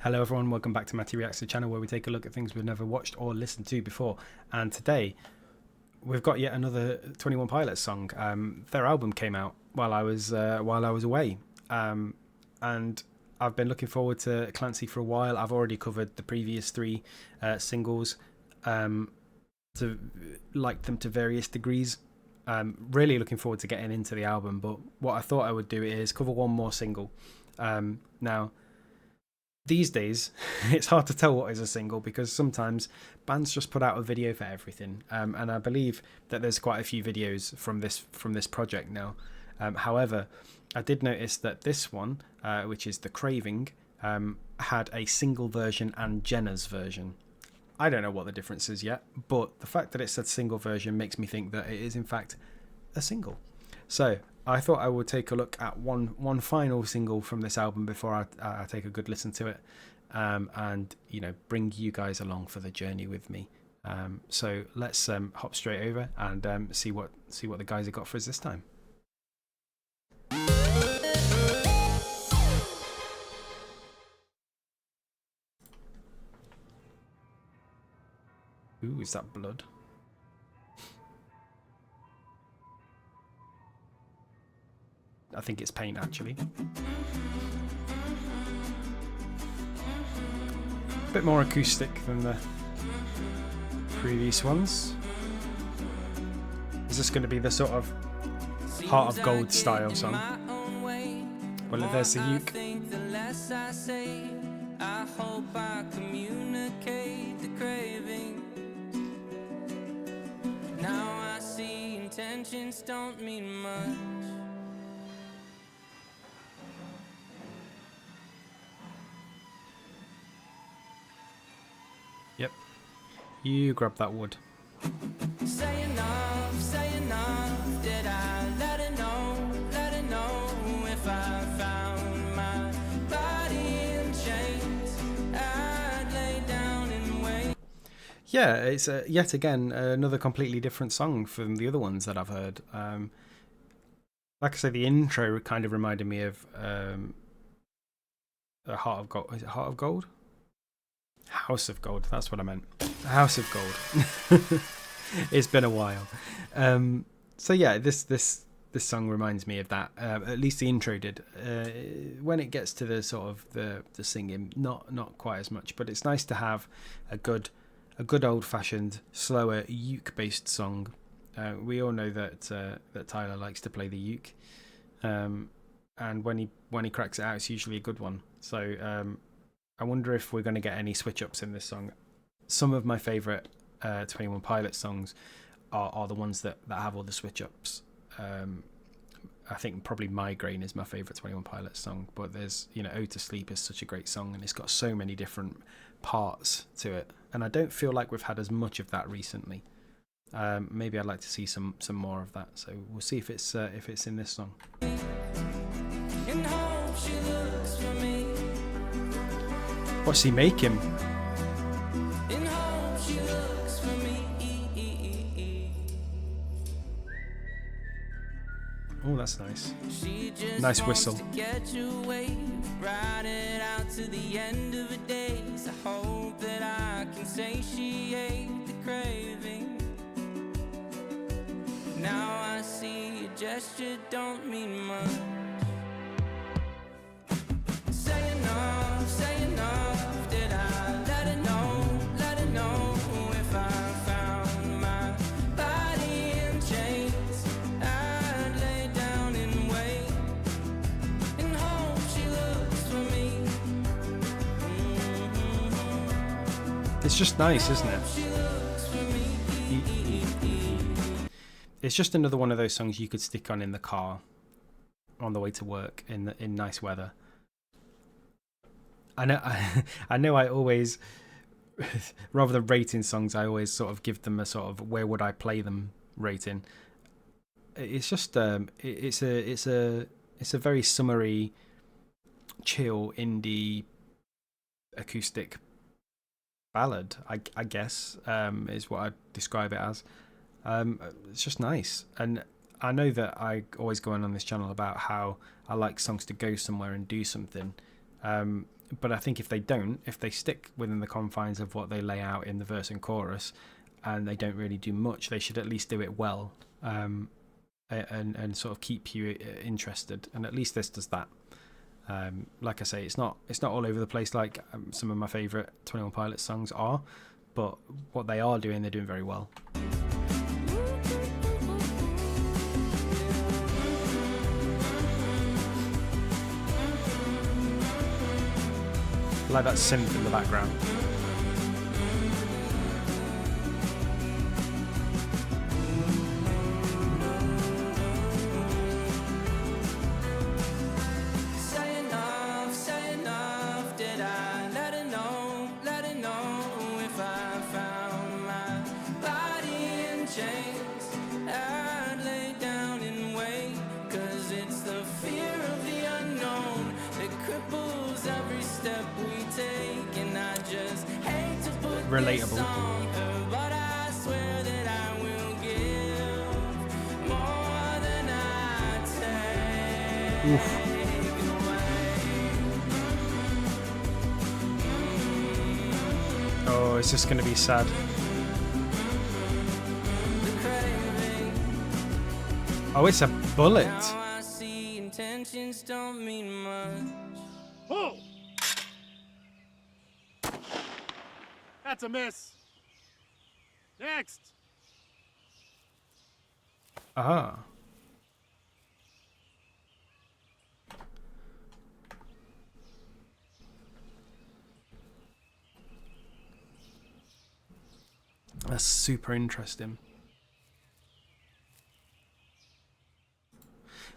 Hello everyone, welcome back to Matty Reacts, the channel where we take a look at things we've never watched or listened to before. And today we've got yet another 21 Pilots song. Their album came out while I was away, and I've been looking forward to Clancy for a while. I've already covered the previous three singles, to like them to various degrees. Really looking forward to getting into the album, but what I thought I would do is cover one more single. Now, these days, it's hard to tell what is a single because sometimes bands just put out a video for everything, and I believe that there's quite a few videos from this project now. However, I did notice that this one, which is the Craving, had a single version and Jenna's version. I don't know what the difference is yet, but the fact that it said single version makes me think that it is in fact a single. So I thought I would take a look at one final single from this album before I take a good listen to it, and bring you guys along for the journey with me. So let's hop straight over and see what the guys have got for us this time. Ooh, is that blood? I think it's paint, actually. A bit more acoustic than the previous ones. Is this going to be the sort of Heart of Gold style song? Well, there's the uke. I hope I communicate the craving. Now I see intentions don't mean much. Yep. You grab that wood. Say enough, did I let it know if I found my body in chains, I'd lay down and wait. Yeah, it's yet again another completely different song from the other ones that I've heard. Like I say, the intro kind of reminded me of a Heart of Gold. Is it Heart of Gold? House of Gold, that's what I meant. House of Gold. It's been a while. So yeah, this song reminds me of that. At least the intro did. When it gets to the sort of the singing, not quite as much, but it's nice to have a good old-fashioned, slower uke-based song. We all know that Tyler likes to play the uke, and when he cracks it out, it's usually a good one. So I wonder if we're going to get any switch-ups in this song. Some of my favourite 21 Pilots songs are the ones that have all the switch-ups. I think probably Migraine is my favourite 21 Pilots song, but there's, Ode to Sleep is such a great song, and it's got so many different parts to it. And I don't feel like we've had as much of that recently. Maybe I'd like to see some more of that. So we'll see if it's in this song. What's he making? Oh, that's nice. Nice whistle. Ride it out to the end of the day. I hope that I can say she ate the craving. Now I see a gesture don't mean much. Say enough, did I let it know if I found my body in chains, I'd lay down and wait and hope she looks for me. It's just nice, isn't it? It's just another one of those songs you could stick on in the car on the way to work in nice weather. I know I always, rather than rating songs, I always sort of give them a sort of where would I play them rating. It's just it's a very summery, chill indie acoustic ballad, I guess, is what I'd describe it as. It's just nice, and I know that I always go on this channel about how I like songs to go somewhere and do something. But I think if they stick within the confines of what they lay out in the verse and chorus, and they don't really do much, they should at least do it well, and sort of keep you interested. And at least this does that. Like I say, it's not all over the place like some of my favourite 21 Pilots songs are, but what they are doing, they're doing very well. I like that synth in the background. Relatable. Oof. Oh, it's just going to be sad. Oh, it's a bullet. Oh! That's a miss. Next. Ah. That's super interesting.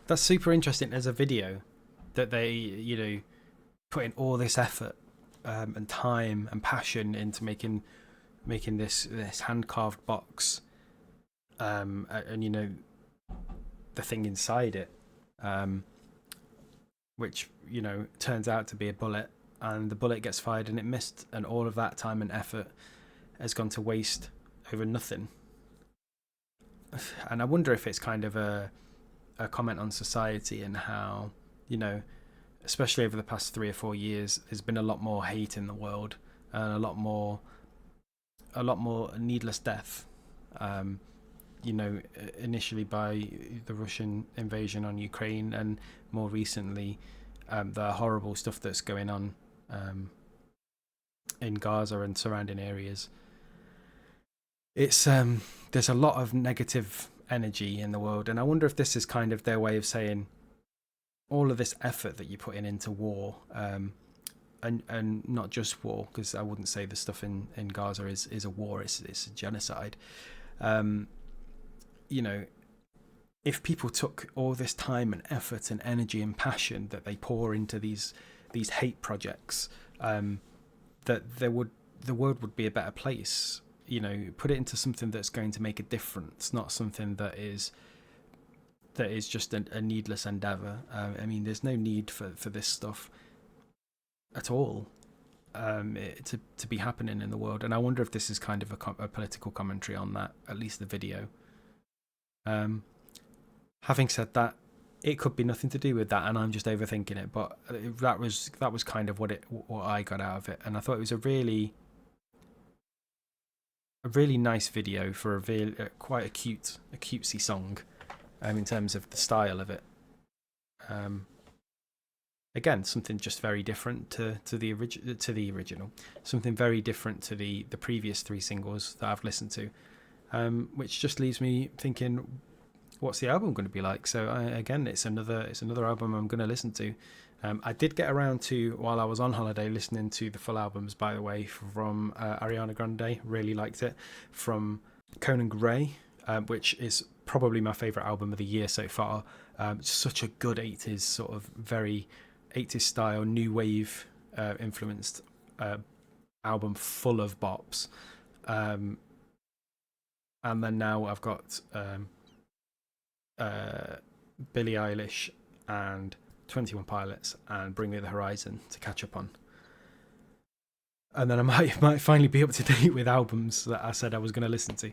That's super interesting as a video that they, put in all this effort and time and passion into making this hand carved box, and the thing inside it, which turns out to be a bullet, and the bullet gets fired and it missed, and all of that time and effort has gone to waste over nothing. And I wonder if it's kind of a comment on society and how, especially over the past 3 or 4 years, there's been a lot more hate in the world and a lot more needless death. Initially by the Russian invasion on Ukraine, and more recently, the horrible stuff that's going on in Gaza and surrounding areas. It's there's a lot of negative energy in the world, and I wonder if this is kind of their way of saying all of this effort that you're putting into war, and not just war, because I wouldn't say the stuff in Gaza is a war, it's a genocide. If people took all this time and effort and energy and passion that they pour into these hate projects, that the world would be a better place. Put it into something that's going to make a difference, not something that is just a needless endeavor. There's no need for this stuff at all to be happening in the world. And I wonder if this is kind of a political commentary on that, at least the video. Having said that, it could be nothing to do with that, and I'm just overthinking it. But that was kind of what I got out of it, and I thought it was a really nice video for quite a cutesy song, in terms of the style of it. Again, something just very different to the original, something very different to the previous 3 singles that I've listened to, which just leaves me thinking, what's the album going to be like? So again, it's another album I'm going to listen to. I did get around to, while I was on holiday, listening to the full albums, by the way, from Ariana Grande. Really liked it. From Conan Gray, which is probably my favourite album of the year so far. Such a good 80s, sort of very 80s style, new wave influenced album, full of bops. And then now I've got Billie Eilish and 21 Pilots and Bring Me the Horizon to catch up on. And then I might finally be up to date with albums that I said I was going to listen to.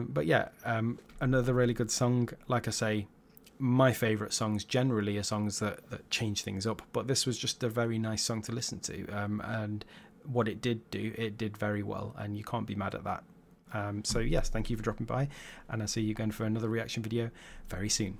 But yeah, another really good song. Like I say, my favourite songs generally are songs that change things up, but this was just a very nice song to listen to, and what it did do, it did very well, and you can't be mad at that. So yes, thank you for dropping by, and I'll see you again for another reaction video very soon.